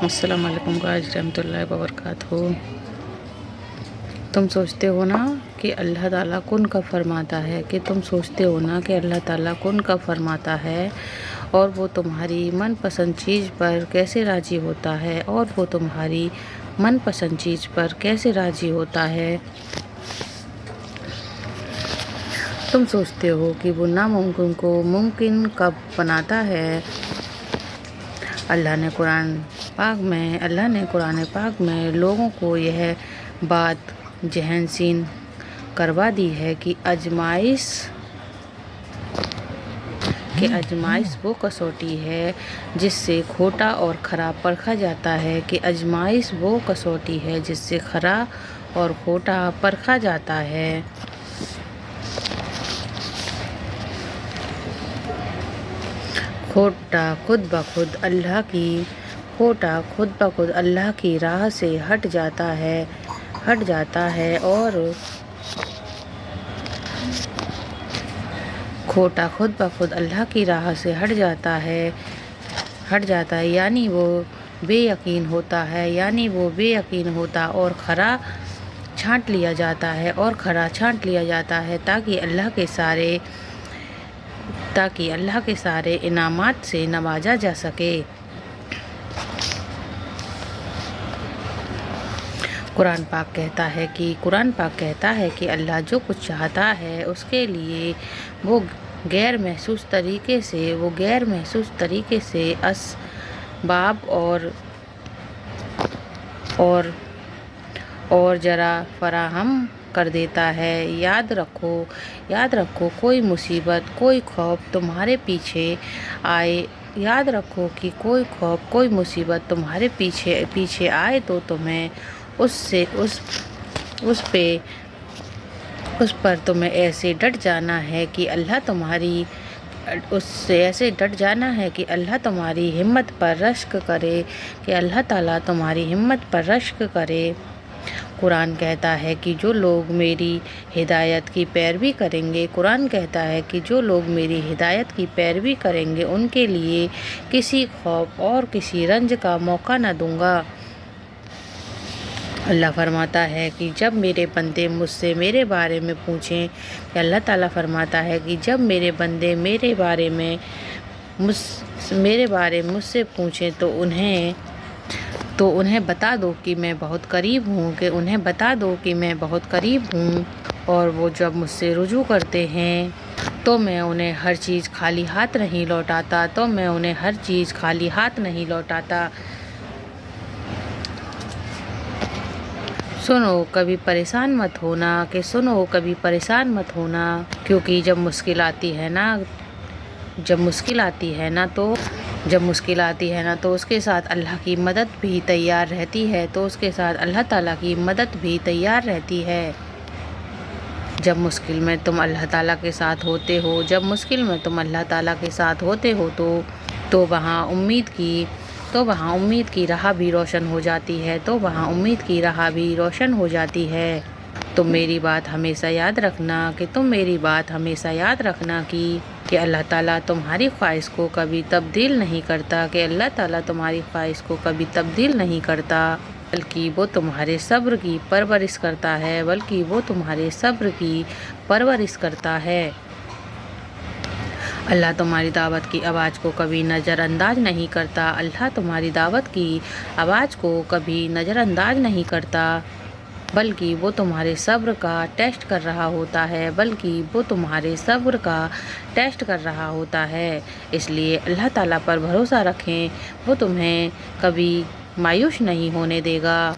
السلام علیکم غاز رحمۃ اللہ وبرکاتہ۔ تم سوچتے ہو نا کہ اللہ تعالیٰ کن کا فرماتا ہے اور وہ تمہاری من پسند چیز پر کیسے راضی ہوتا ہے تم سوچتے ہو کہ وہ ناممکن کو ممکن کب بناتا ہے۔ اللہ نے قرآن پاک میں لوگوں کو یہ بات ذہنشین کروا دی ہے کہ آزمائش وہ کسوٹی ہے جس سے کھوٹا اور کھرا پرکھا جاتا ہے۔ کھوٹا خود بخود اللہ کی راہ سے ہٹ جاتا ہے یعنی وہ بے یقین ہوتا اور کھرا چھانٹ لیا جاتا ہے تاکہ اللہ کے سارے انعامات سے نوازا جا سکے۔ قرآن پاک کہتا ہے کہ اللہ جو کچھ چاہتا ہے اس کے لیے وہ غیر محسوس طریقے سے اسباب اور ذرائع فراہم کر دیتا ہے۔ یاد رکھو کوئی مصیبت، کوئی خوف تمہارے پیچھے آئے تو تمہیں اس پر تمہیں ایسے ڈٹ جانا ہے کہ اللہ تمہاری ہمت پر رشک کرے۔ قرآن کہتا ہے کہ جو لوگ میری ہدایت کی پیروی کریں گے ان کے لیے کسی خوف اور کسی رنج کا موقع نہ دوں گا۔ اللہ فرماتا ہے کہ جب میرے بندے مجھ سے میرے بارے میں پوچھیں مجھ سے پوچھیں تو انہیں بتا دو کہ میں بہت قریب ہوں اور وہ جب مجھ سے رجوع کرتے ہیں تو میں انہیں ہر چیز خالی ہاتھ نہیں لوٹاتا۔ سنو کبھی پریشان مت ہونا کیونکہ جب مشکل آتی ہے نا تو اس کے ساتھ اللہ کی مدد بھی تیار رہتی ہے۔ جب مشکل میں تم اللہ تعالیٰ کے ساتھ ہوتے ہو تو وہاں امید کی راہ بھی روشن ہو جاتی ہے۔ تم میری بات ہمیشہ یاد رکھنا کہ اللہ تعالیٰ تمہاری خواہش کو کبھی تبدیل نہیں کرتا بلکہ وہ تمہارے صبر کی پرورش کرتا ہے۔ اللہ تمہاری دعوت کی آواز کو کبھی نظر انداز نہیں کرتا بلکہ وہ تمہارے صبر کا ٹیسٹ کر رہا ہوتا ہے۔ اس لیے اللہ تعالیٰ پر بھروسہ رکھیں، وہ تمہیں کبھی مایوس نہیں ہونے دے گا۔